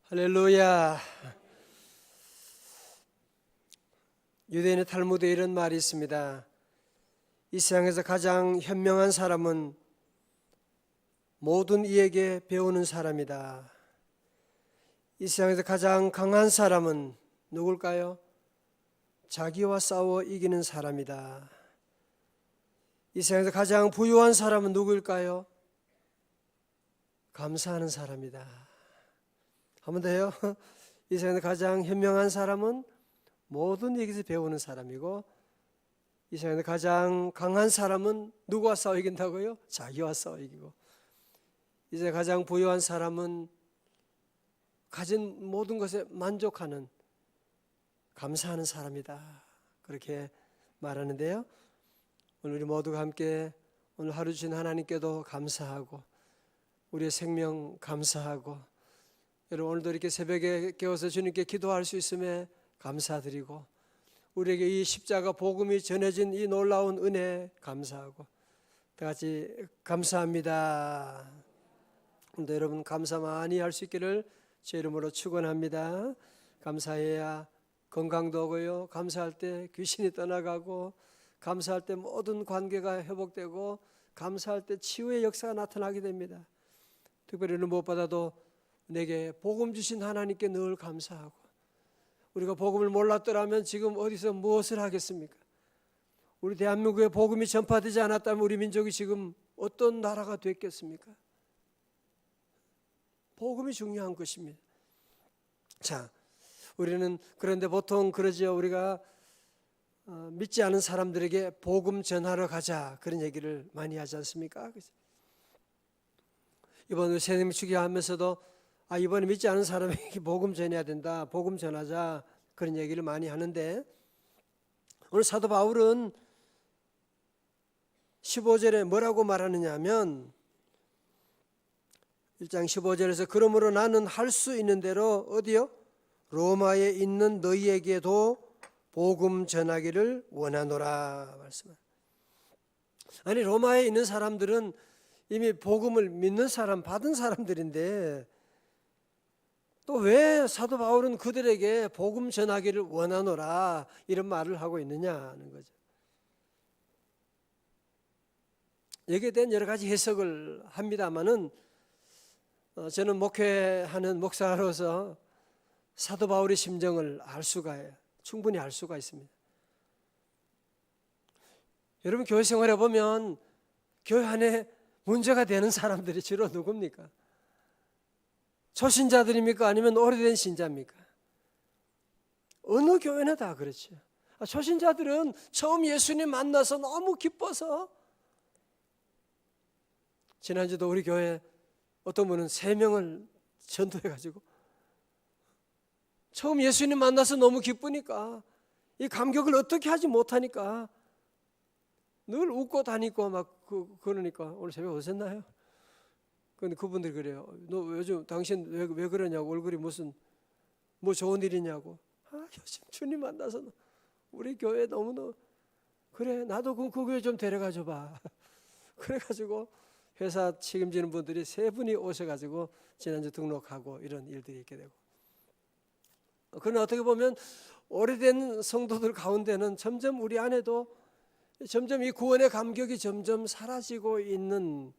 할렐루야. 유대인의 탈무드에 이런 말이 있습니다. 이 세상에서 가장 현명한 사람은 모든 이에게 배우는 사람이다. 이 세상에서 가장 강한 사람은 누굴까요? 자기와 싸워 이기는 사람이다. 이 세상에서 가장 부유한 사람은 누구일까요? 감사하는 사람이다. 한 번 더요. 이 세상에서 가장 현명한 사람은 모든 이에게서 배우는 사람이고, 이 세상에서 가장 강한 사람은 누구와 싸워 이긴다고요? 자기와 싸워 이기고, 이제 가장 부유한 사람은 가진 모든 것에 만족하는, 감사하는 사람이다. 그렇게 말하는데요. 오늘 우리 모두가 함께 오늘 하루 주신 하나님께도 감사하고, 우리의 생명 감사하고, 여러분 오늘도 이렇게 새벽에 깨워서 주님께 기도할 수 있음에 감사드리고, 우리에게 이 십자가 복음이 전해진 이 놀라운 은혜 감사하고, 다 같이 감사합니다. 오늘도 여러분 감사 많이 할 수 있기를 제 이름으로 축원합니다. 감사해야 건강도 오고요, 감사할 때 귀신이 떠나가고, 감사할 때 모든 관계가 회복되고, 감사할 때 치유의 역사가 나타나게 됩니다. 특별히 무엇보다도 내게 복음 주신 하나님께 늘 감사하고, 우리가 복음을 몰랐더라면 지금 어디서 무엇을 하겠습니까? 우리 대한민국에 복음이 전파되지 않았다면 우리 민족이 지금 어떤 나라가 됐겠습니까? 복음이 중요한 것입니다. 자, 우리는 그런데 보통 그러죠. 우리가 믿지 않은 사람들에게 복음 전하러 가자, 그런 얘기를 많이 하지 않습니까? 이번 새해님 추기하면서도 이번에 믿지 않은 사람에게 복음 전해야 된다, 복음 전하자, 그런 얘기를 많이 하는데, 오늘 사도 바울은 15절에 뭐라고 말하느냐 하면, 1장 15절에서 그러므로 나는 할 수 있는 대로 어디요? 로마에 있는 너희에게도 복음 전하기를 원하노라 말씀합니다. 아니, 로마에 있는 사람들은 이미 복음을 믿는 사람, 받은 사람들인데 또 왜 사도 바울은 그들에게 복음 전하기를 원하노라 이런 말을 하고 있느냐는 거죠. 여기에 대한 여러 가지 해석을 합니다마는 저는 목회하는 목사로서 사도 바울의 심정을 충분히 알 수가 있습니다. 여러분 교회 생활해 보면 교회 안에 문제가 되는 사람들이 주로 누굽니까? 초신자들입니까? 아니면 오래된 신자입니까? 어느 교회나 다 그렇죠. 초신자들은 처음 예수님 만나서 너무 기뻐서, 지난주도 우리 교회 어떤 분은 3명을 전도해가지고 처음 예수님 만나서 너무 기쁘니까 이 감격을 어떻게 하지 못하니까 늘 웃고 다니고 막 그러니까 오늘 새벽 오셨나요? 근데 그분들이 그래요. 너 요즘 당신 왜 그러냐고, 얼굴이 무슨 뭐 좋은 일이냐고. 요즘 주님 만나서 우리 교회 너무너무 그래, 나도 그 교회 좀 데려가 줘봐. 그래가지고 회사 책임지는 분들이 3분이 오셔가지고 지난주 등록하고 이런 일들이 있게 되고. 그러나 어떻게 보면 오래된 성도들 가운데는 점점 우리 안에도 점점 이 구원의 감격이 점점 사라지고 있는,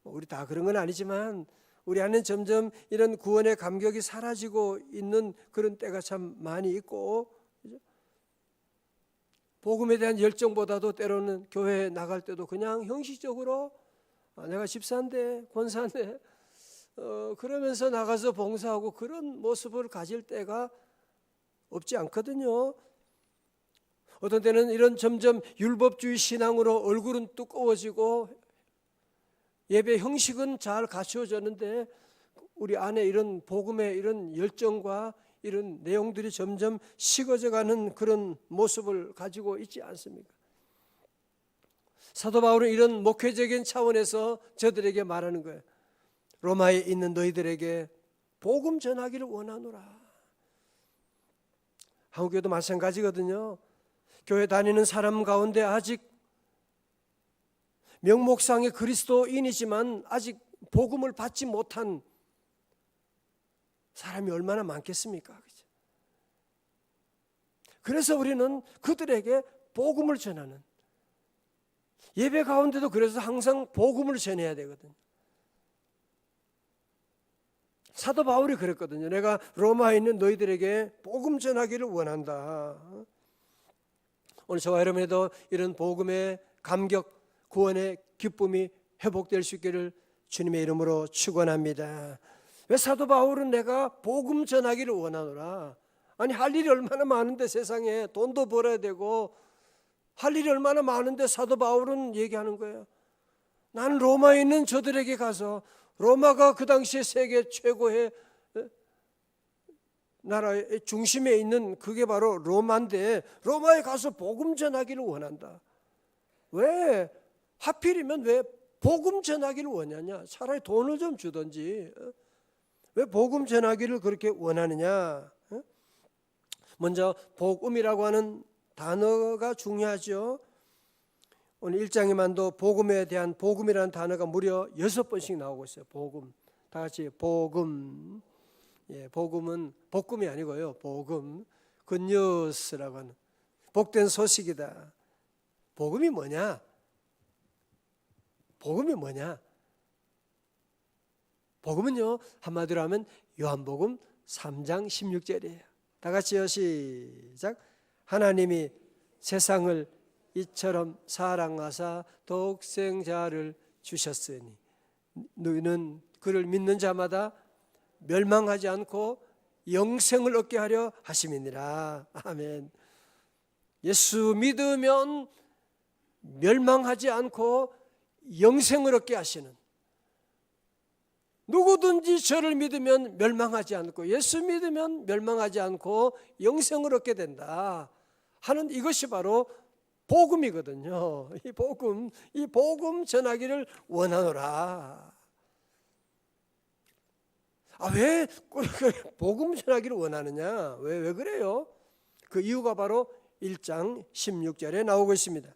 우리 다 그런 건 아니지만 우리 안에는 점점 이런 구원의 감격이 사라지고 있는 그런 때가 참 많이 있고, 복음에 대한 열정보다도 때로는 교회에 나갈 때도 그냥 형식적으로 내가 집사인데 권사인데 그러면서 나가서 봉사하고 그런 모습을 가질 때가 없지 않거든요. 어떤 때는 이런 점점 율법주의 신앙으로 얼굴은 두꺼워지고 예배 형식은 잘 갖추어졌는데 우리 안에 이런 복음의 이런 열정과 이런 내용들이 점점 식어져가는 그런 모습을 가지고 있지 않습니까? 사도 바울은 이런 목회적인 차원에서 저들에게 말하는 거예요. 로마에 있는 너희들에게 복음 전하기를 원하노라. 한국교회도 마찬가지거든요. 교회 다니는 사람 가운데 아직 명목상의 그리스도인이지만 아직 복음을 받지 못한 사람이 얼마나 많겠습니까? 그죠? 그래서 우리는 그들에게 복음을 전하는, 예배 가운데도 그래서 항상 복음을 전해야 되거든요. 사도 바울이 그랬거든요. 내가 로마에 있는 너희들에게 복음 전하기를 원한다. 오늘 저와 여러분에도 이런 복음의 감격, 구원의 기쁨이 회복될 수 있기를 주님의 이름으로 축원합니다. 왜 사도 바울은 내가 복음 전하기를 원하노라? 아니, 할 일이 얼마나 많은데, 세상에 돈도 벌어야 되고 할 일이 얼마나 많은데 사도 바울은 얘기하는 거예요. 나는 로마에 있는 저들에게 가서, 로마가 그 당시에 세계 최고의 나라의 중심에 있는 그게 바로 로마인데, 로마에 가서 복음 전하기를 원한다. 왜? 하필이면 왜 복음 전하기를 원하냐? 차라리 돈을 좀 주든지. 왜 복음 전하기를 그렇게 원하느냐? 먼저 복음이라고 하는 단어가 중요하죠. 오늘 1장에만도 복음에 대한 복음이라는 단어가 무려 6번씩 나오고 있어요. 복음. 다 같이 복음. 예, 복음은 복음이 아니고요. 복음. 굿뉴스라고 하는 복된 소식이다. 복음이 뭐냐? 복음이 뭐냐? 복음은요, 한마디로 하면 요한복음 3장 16절이에요. 다 같이요, 시작. 하나님이 세상을 이처럼 사랑하사 독생자를 주셨으니 너희는 그를 믿는 자마다 멸망하지 않고 영생을 얻게 하려 하심이니라. 아멘. 예수 믿으면 멸망하지 않고 영생을 얻게 하시는, 누구든지 저를 믿으면 멸망하지 않고, 예수 믿으면 멸망하지 않고 영생을 얻게 된다 하는, 이것이 바로 복음이거든요. 이 복음 전하기를 원하노라. 왜 복음 전하기를 원하느냐? 왜 그래요? 그 이유가 바로 1장 16절에 나오고 있습니다.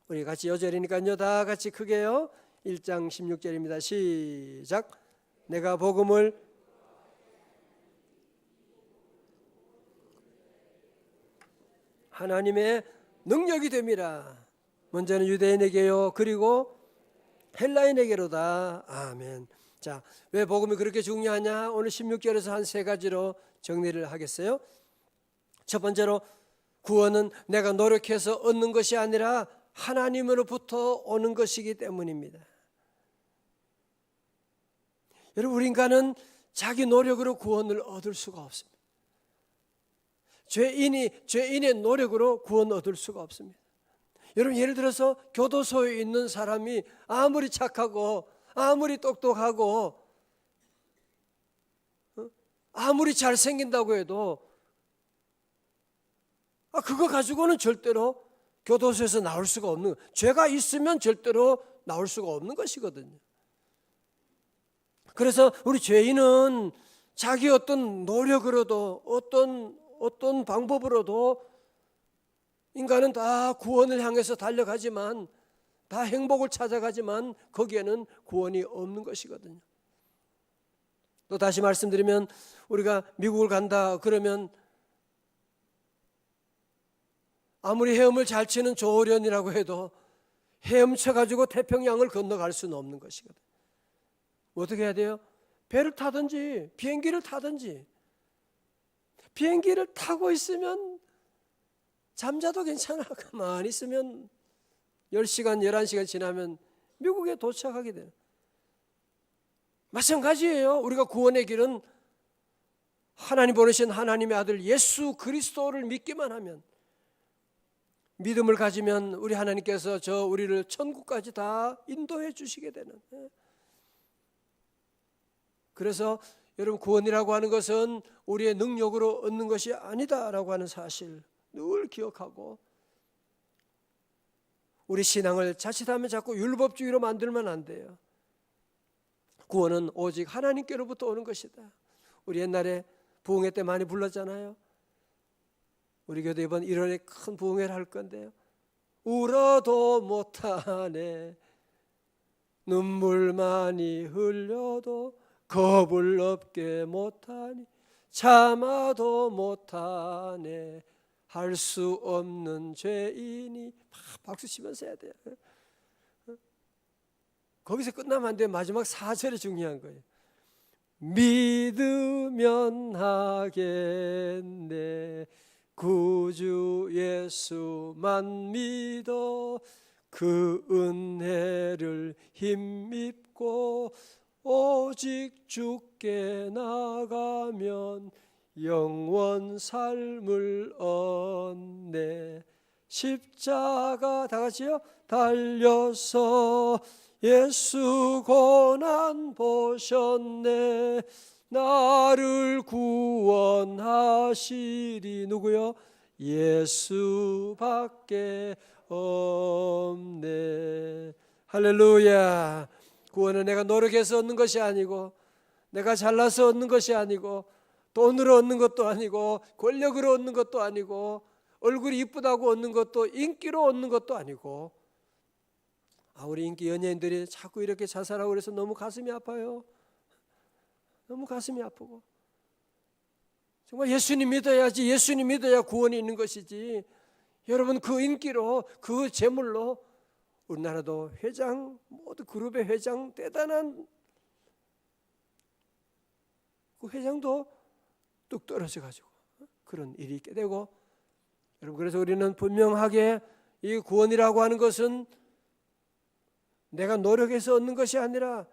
우리 같이 여절이니까요, 다 같이 크게요. 1장 16절입니다. 시작. 내가 복음을 하나님의 능력이 됨이라. 먼저는 유대인에게요, 그리고 헬라인에게로다. 아멘. 자, 왜 복음이 그렇게 중요하냐? 오늘 16절에서 한 3가지로 정리를 하겠어요. 첫 번째로, 구원은 내가 노력해서 얻는 것이 아니라 하나님으로부터 오는 것이기 때문입니다. 여러분, 우리 인간은 자기 노력으로 구원을 얻을 수가 없습니다. 죄인의 노력으로 구원 얻을 수가 없습니다. 여러분, 예를 들어서 교도소에 있는 사람이 아무리 착하고 아무리 똑똑하고 아무리 잘생긴다고 해도 그거 가지고는 절대로 교도소에서 나올 수가 없는, 죄가 있으면 절대로 나올 수가 없는 것이거든요. 그래서 우리 죄인은 자기 어떤 노력으로도 어떤 방법으로도 인간은 다 구원을 향해서 달려가지만, 다 행복을 찾아가지만 거기에는 구원이 없는 것이거든요. 또 다시 말씀드리면, 우리가 미국을 간다 그러면 아무리 헤엄을 잘 치는 조련이라고 해도 헤엄쳐가지고 태평양을 건너갈 수는 없는 것이거든요. 어떻게 해야 돼요? 배를 타든지 비행기를 타든지. 비행기를 타고 있으면 잠자도 괜찮아. 가만히 있으면 10시간, 11시간 지나면 미국에 도착하게 돼요. 마찬가지예요. 우리가 구원의 길은 하나님 보내신 하나님의 아들 예수 그리스도를 믿기만 하면, 믿음을 가지면 우리 하나님께서 우리를 천국까지 다 인도해 주시게 되는. 그래서 여러분, 구원이라고 하는 것은 우리의 능력으로 얻는 것이 아니다라고 하는 사실 늘 기억하고, 우리 신앙을 자칫하면 자꾸 율법주의로 만들면 안 돼요. 구원은 오직 하나님께로부터 오는 것이다. 우리 옛날에 부흥회 때 많이 불렀잖아요. 우리 교도 이번 1월에 큰 부흥회를 할 건데요. 울어도 못하네, 눈물 많이 흘려도 겁을 없게 못하니 참아도 못하네. 할 수 없는 죄인이 박수 치면서 해야 돼요. 거기서 끝나면 안 돼요. 마지막 4절이 중요한 거예요. 믿으면 하겠네. 구주 예수만 믿어 그 은혜를 힘입고 오직 주께 나가면 영원 삶을 얻네. 십자가 다 같이요. 달려서 예수 고난 보셨네. 나를 구원하시리. 누구요? 예수밖에 없네. 할렐루야. 구원은 내가 노력해서 얻는 것이 아니고, 내가 잘나서 얻는 것이 아니고, 돈으로 얻는 것도 아니고, 권력으로 얻는 것도 아니고, 얼굴이 이쁘다고 얻는 것도, 인기로 얻는 것도 아니고. 우리 인기 연예인들이 자꾸 이렇게 자살하고 그래서 너무 가슴이 아파요. 너무 가슴이 아프고. 정말 예수님 믿어야지, 예수님 믿어야 구원이 있는 것이지. 여러분, 그 인기로, 그 재물로 우리나라도 회장, 모두 그룹의 회장, 대단한 그 회장도 뚝 떨어져 가지고 그런 일이 있게 되고. 여러분, 그래서 우리는 분명하게 이 구원이라고 하는 것은 내가 노력해서 얻는 것이 아니라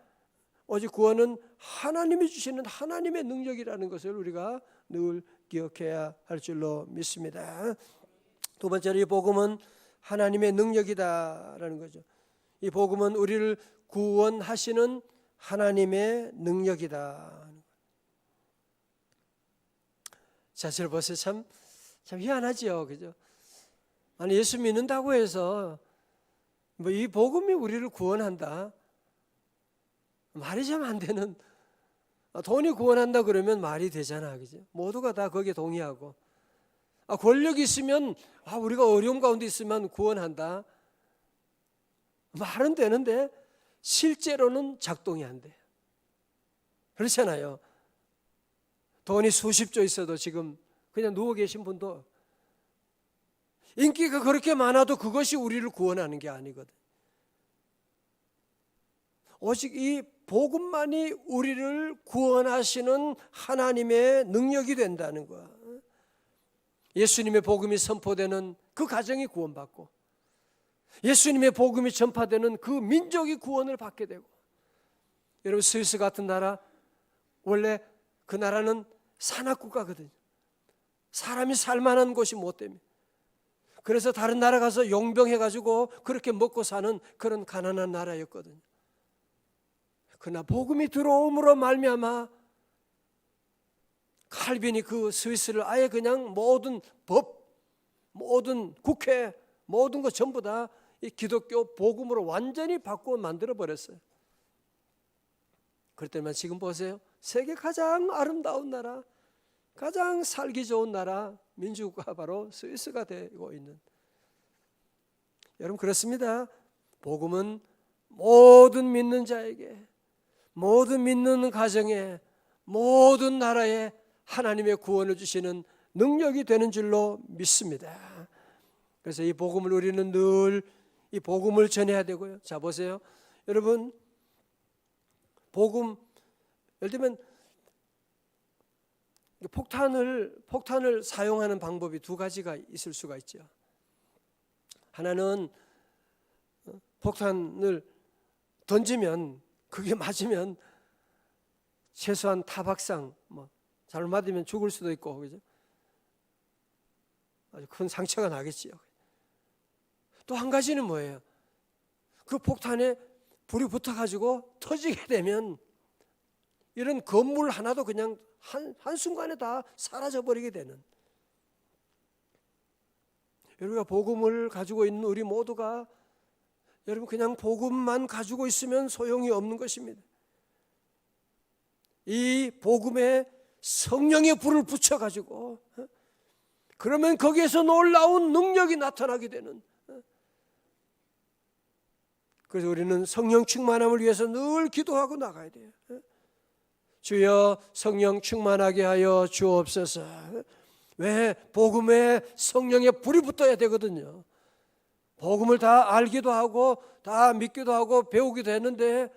오직 구원은 하나님이 주시는 하나님의 능력이라는 것을 우리가 늘 기억해야 할 줄로 믿습니다. 두 번째로 이 복음은 하나님의 능력이다라는 거죠. 이 복음은 우리를 구원하시는 하나님의 능력이다. 자세를 보세요. 참 희한하죠, 그죠? 아니, 예수 믿는다고 해서 이 복음이 우리를 구원한다, 말이 좀 안 되는. 돈이 구원한다 그러면 말이 되잖아, 그죠? 모두가 다 거기에 동의하고. 권력이 있으면 우리가 어려움 가운데 있으면 구원한다, 말은 되는데 실제로는 작동이 안 돼요. 그렇잖아요. 돈이 수십조 있어도 지금 그냥 누워 계신 분도 인기가 그렇게 많아도 그것이 우리를 구원하는 게 아니거든. 오직 이 복음만이 우리를 구원하시는 하나님의 능력이 된다는 거야. 예수님의 복음이 선포되는 그 가정이 구원받고, 예수님의 복음이 전파되는 그 민족이 구원을 받게 되고. 여러분, 스위스 같은 나라, 원래 그 나라는 산악국가거든요. 사람이 살만한 곳이 못 됩니다. 그래서 다른 나라 가서 용병해가지고 그렇게 먹고 사는 그런 가난한 나라였거든요. 그러나 복음이 들어옴으로 말미암아 칼빈이 그 스위스를 아예 그냥 모든 법, 모든 국회, 모든 것 전부 다 이 기독교 복음으로 완전히 바꾸어 만들어 버렸어요. 그럴 때만 지금 보세요. 세계 가장 아름다운 나라, 가장 살기 좋은 나라, 민주국가 바로 스위스가 되고 있는. 여러분, 그렇습니다. 복음은 모든 믿는 자에게, 모든 믿는 가정에, 모든 나라에 하나님의 구원을 주시는 능력이 되는 줄로 믿습니다. 그래서 이 복음을 우리는 늘 이 복음을 전해야 되고요. 자, 보세요. 여러분, 복음, 예를 들면 폭탄을 사용하는 방법이 두 가지가 있을 수가 있죠. 하나는 폭탄을 던지면 그게 맞으면 최소한 타박상, 잘못 맞으면 죽을 수도 있고, 그죠? 아주 큰 상처가 나겠지요. 또 한 가지는 뭐예요? 그 폭탄에 불이 붙어가지고 터지게 되면 이런 건물 하나도 그냥 한순간에 다 사라져버리게 되는. 여러분가 복음을 가지고 있는 우리 모두가, 여러분, 그냥 복음만 가지고 있으면 소용이 없는 것입니다. 이 복음에 성령의 불을 붙여가지고, 그러면 거기에서 놀라운 능력이 나타나게 되는. 그래서 우리는 성령 충만함을 위해서 늘 기도하고 나가야 돼요. 주여 성령 충만하게 하여 주옵소서. 왜? 복음에 성령의 불이 붙어야 되거든요. 복음을 다 알기도 하고 다 믿기도 하고 배우기도 했는데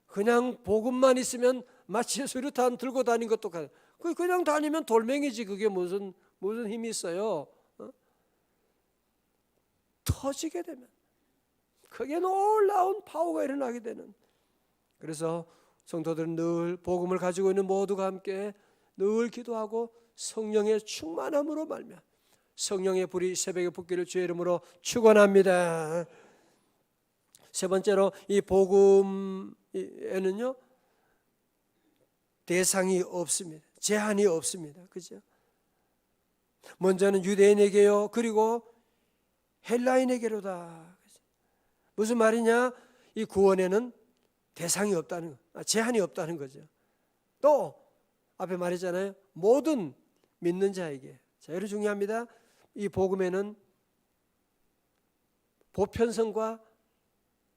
그냥 복음만 있으면 마치 수류탄 들고 다닌 것 똑같아요. 그냥 다니면 돌멩이지 그게 무슨 힘이 있어요. 터지게 되면 그게 놀라운 파워가 일어나게 되는. 그래서 성도들은 늘 복음을 가지고 있는 모두가 함께 늘 기도하고 성령의 충만함으로 말미암아 성령의 불이 새벽에 붙기를 주의 이름으로 축원합니다. 세 번째로 이 복음에는요 대상이 없습니다. 제한이 없습니다. 그죠? 먼저는 유대인에게요 그리고 헬라인에게로다. 무슨 말이냐? 이 구원에는 대상이 없다는 거, 제한이 없다는 거죠. 또 앞에 말했잖아요. 모든 믿는 자에게. 자, 이거 중요합니다. 이 복음에는 보편성과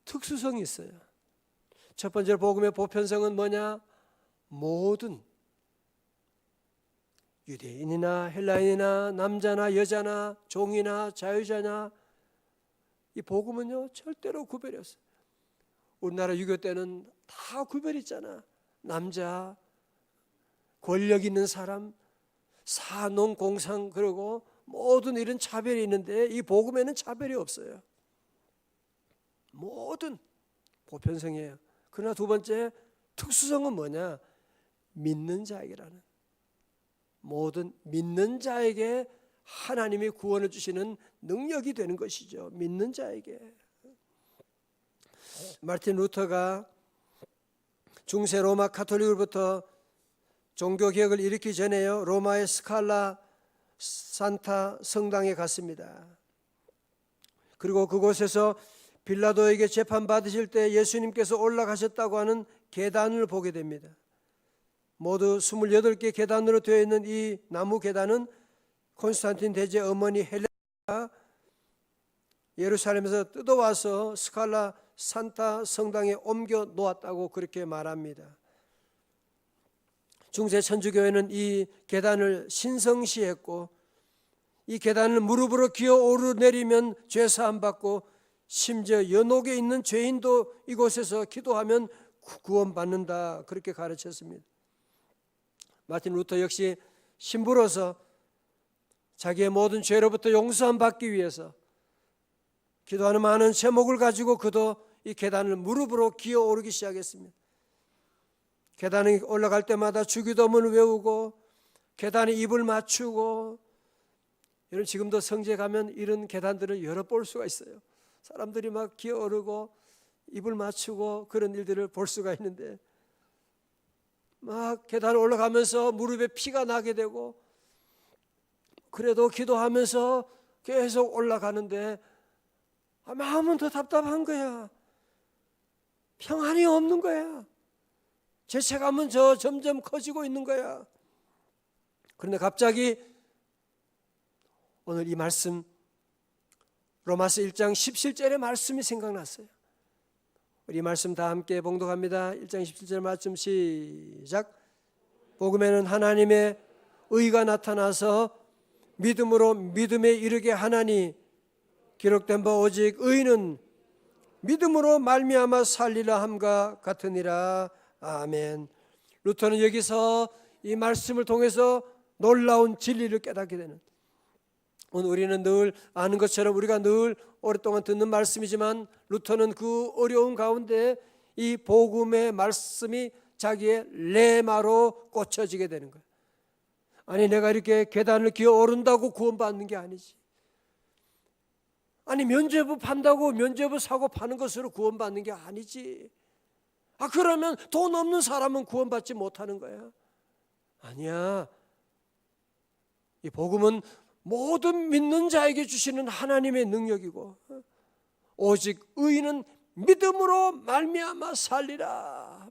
특수성이 있어요. 첫 번째로 복음의 보편성은 뭐냐? 모든 유대인이나 헬라인이나 남자나 여자나 종이나 자유자나 이 복음은요 절대로 구별이 없어요. 우리나라 유교 때는 다 구별이 있잖아. 남자, 권력 있는 사람, 사농, 공상 그러고 모든 이런 차별이 있는데 이 복음에는 차별이 없어요. 모든 보편성이에요. 그러나 두 번째 특수성은 뭐냐? 믿는 자에게라는. 모든 믿는 자에게 하나님이 구원을 주시는 능력이 되는 것이죠. 믿는 자에게. 마르틴 루터가 중세 로마 가톨릭으로부터 종교개혁을 일으키기 전에요 로마의 스칼라 산타 성당에 갔습니다. 그리고 그곳에서 빌라도에게 재판받으실 때 예수님께서 올라가셨다고 하는 계단을 보게 됩니다. 모두 28개 계단으로 되어 있는 이 나무 계단은 콘스탄틴 대제 어머니 헬레나가 예루살렘에서 뜯어와서 스칼라 산타 성당에 옮겨 놓았다고 그렇게 말합니다. 중세 천주교회는 이 계단을 신성시했고 이 계단을 무릎으로 기어 오르내리면 죄사함 받고 심지어 연옥에 있는 죄인도 이곳에서 기도하면 구원받는다 그렇게 가르쳤습니다. 마틴 루터 역시 신부로서 자기의 모든 죄로부터 용서함 받기 위해서 기도하는 많은 제목을 가지고 그도 이 계단을 무릎으로 기어 오르기 시작했습니다. 계단에 올라갈 때마다 주기도문을 외우고 계단에 입을 맞추고 여러분 지금도 성지에 가면 이런 계단들을 여러 볼 수가 있어요. 사람들이 막 기어 오르고 입을 맞추고 그런 일들을 볼 수가 있는데 막 계단을 올라가면서 무릎에 피가 나게 되고 그래도 기도하면서 계속 올라가는데 마음은 더 답답한 거야. 평안이 없는 거야. 죄책감은 점점 커지고 있는 거야. 그런데 갑자기 오늘 이 말씀 로마서 1장 17절의 말씀이 생각났어요. 우리 말씀 다 함께 봉독합니다. 1장 17절 말씀 시작. 복음에는 하나님의 의가 나타나서 믿음으로 믿음에 이르게 하나니 기록된 바 오직 의인은 믿음으로 말미암아 살리라 함과 같으니라. 아멘. 루터는 여기서 이 말씀을 통해서 놀라운 진리를 깨닫게 되는, 오늘 우리는 늘 아는 것처럼 우리가 늘 오랫동안 듣는 말씀이지만 루터는 그 어려운 가운데 이 복음의 말씀이 자기의 레마로 꽂혀지게 되는 거예요. 아니 내가 이렇게 계단을 기어 오른다고 구원받는 게 아니지. 아니 면죄부 판다고 면죄부 사고 파는 것으로 구원받는 게 아니지. 그러면 돈 없는 사람은 구원받지 못하는 거야. 아니야. 이 복음은 모든 믿는 자에게 주시는 하나님의 능력이고 오직 의인은 믿음으로 말미암아 살리라.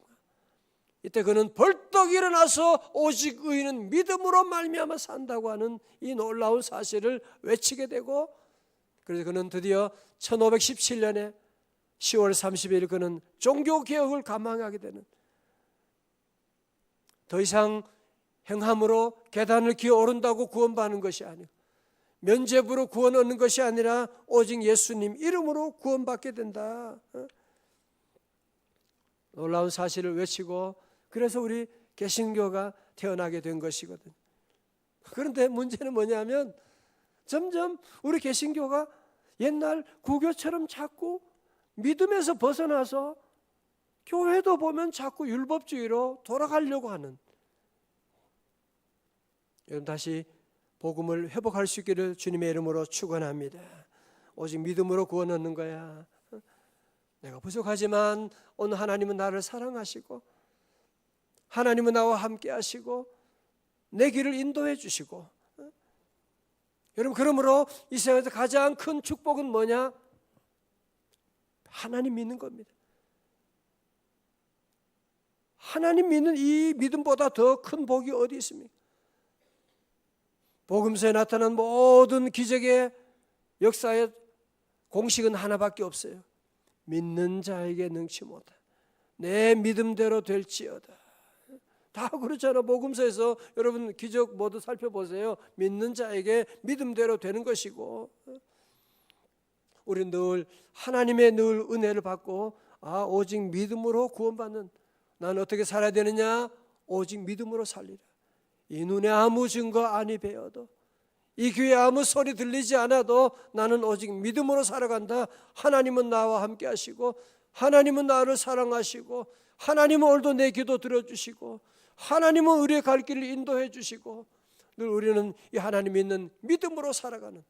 이때 그는 벌떡 일어나서 오직 의인은 믿음으로 말미암아 산다고 하는 이 놀라운 사실을 외치게 되고, 그래서 그는 드디어 1517년에 10월 30일 그는 종교개혁을 감행하게 되는, 더 이상 행함으로 계단을 기어 오른다고 구원받는 것이 아니고 면죄부로 구원 얻는 것이 아니라 오직 예수님 이름으로 구원받게 된다. 놀라운 사실을 외치고 그래서 우리 개신교가 태어나게 된 것이거든요. 그런데 문제는 뭐냐면 점점 우리 개신교가 옛날 구교처럼 자꾸 믿음에서 벗어나서 교회도 보면 자꾸 율법주의로 돌아가려고 하는, 여러분 다시 복음을 회복할 수 있기를 주님의 이름으로 축원합니다. 오직 믿음으로 구원 얻는 거야. 내가 부족하지만 오늘 하나님은 나를 사랑하시고 하나님은 나와 함께 하시고 내 길을 인도해 주시고, 여러분 그러므로 이 세상에서 가장 큰 축복은 뭐냐? 하나님 믿는 겁니다. 하나님 믿는 이 믿음보다 더 큰 복이 어디 있습니까? 복음서에 나타난 모든 기적의 역사의 공식은 하나밖에 없어요. 믿는 자에게 능치 못하 내 믿음대로 될지어다. 다 그렇잖아. 복음서에서 여러분 기적 모두 살펴보세요. 믿는 자에게 믿음대로 되는 것이고, 우리는 늘 하나님의 늘 은혜를 받고 오직 믿음으로 구원받는, 나는 어떻게 살아야 되느냐? 오직 믿음으로 살리라. 이 눈에 아무 증거 아니 배어도 이 귀에 아무 소리 들리지 않아도 나는 오직 믿음으로 살아간다. 하나님은 나와 함께 하시고 하나님은 나를 사랑하시고 하나님은 오늘도 내 기도 들어주시고 하나님은 우리의 갈 길을 인도해 주시고, 늘 우리는 이 하나님 믿는 믿음으로 살아가는,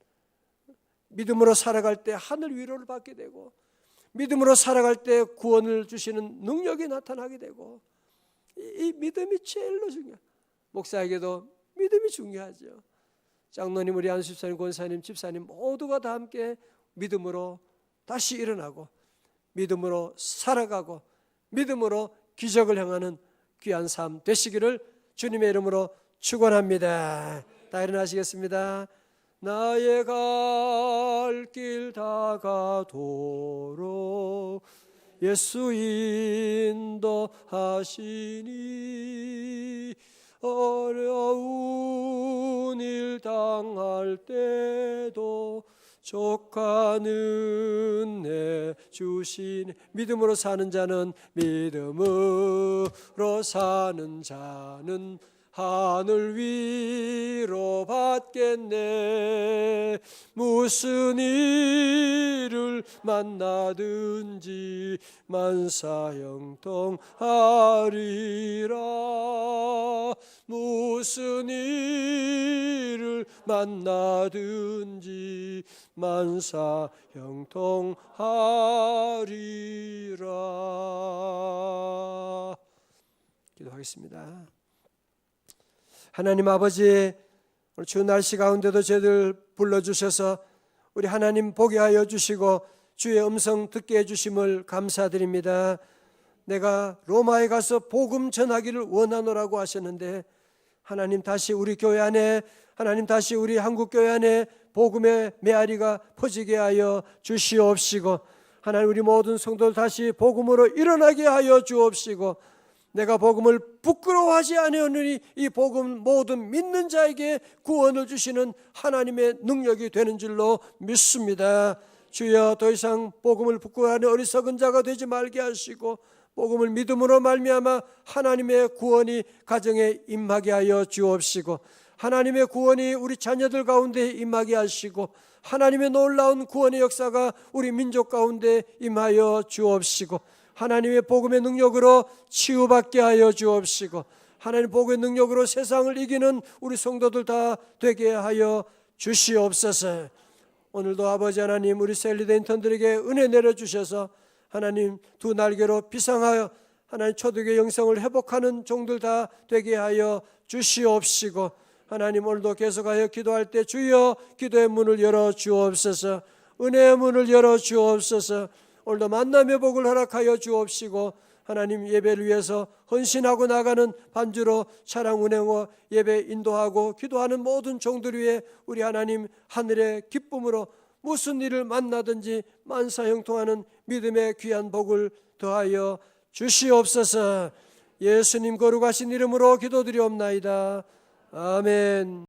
믿음으로 살아갈 때 하늘 위로를 받게 되고 믿음으로 살아갈 때 구원을 주시는 능력이 나타나게 되고, 이 믿음이 제일로 중요해요. 목사에게도 믿음이 중요하죠. 장로님, 우리 안수집사님, 권사님, 집사님 모두가 다 함께 믿음으로 다시 일어나고 믿음으로 살아가고 믿음으로 기적을 행하는 귀한 삶 되시기를 주님의 이름으로 축원합니다. 다 일어나시겠습니다. 나의 갈 길 다가도록 예수 인도하시니 어려운 일 당할 때도 족하는 내 주신, 믿음으로 사는 자는 믿음으로 사는 자는 하늘 위로 받겠네. 무슨 일을 만나든지 만사형통하리라. 무슨 일을 만나든지 만사형통하리라. 기도하겠습니다. 하나님 아버지, 오늘 추운 날씨 가운데도 저희들 불러주셔서 우리 하나님 보게 하여 주시고 주의 음성 듣게 해주심을 감사드립니다. 내가 로마에 가서 복음 전하기를 원하노라고 하셨는데, 하나님 다시 우리 교회 안에, 하나님 다시 우리 한국교회 안에 복음의 메아리가 퍼지게 하여 주시옵시고, 하나님 우리 모든 성도들 다시 복음으로 일어나게 하여 주옵시고, 내가 복음을 부끄러워하지 아니하노니 이 복음 모든 믿는 자에게 구원을 주시는 하나님의 능력이 되는 줄로 믿습니다. 주여, 더 이상 복음을 부끄러워하는 어리석은 자가 되지 말게 하시고 복음을 믿음으로 말미암아 하나님의 구원이 가정에 임하게 하여 주옵시고, 하나님의 구원이 우리 자녀들 가운데 임하게 하시고 하나님의 놀라운 구원의 역사가 우리 민족 가운데 임하여 주옵시고, 하나님의 복음의 능력으로 치유받게 하여 주옵시고, 하나님 복음의 능력으로 세상을 이기는 우리 성도들 다 되게 하여 주시옵소서. 오늘도 아버지 하나님, 우리 셀리드 인턴들에게 은혜 내려주셔서 하나님 두 날개로 비상하여 하나님 초대교회 영성을 회복하는 종들 다 되게 하여 주시옵시고, 하나님 오늘도 계속하여 기도할 때 주여 기도의 문을 열어 주옵소서, 은혜의 문을 열어 주옵소서. 오늘도 만남의 복을 허락하여 주옵시고, 하나님 예배를 위해서 헌신하고 나가는 반주로 차량 운행과 예배 인도하고 기도하는 모든 종들 위해 우리 하나님 하늘의 기쁨으로 무슨 일을 만나든지 만사형통하는 믿음의 귀한 복을 더하여 주시옵소서. 예수님 거룩하신 이름으로 기도드리옵나이다. 아멘.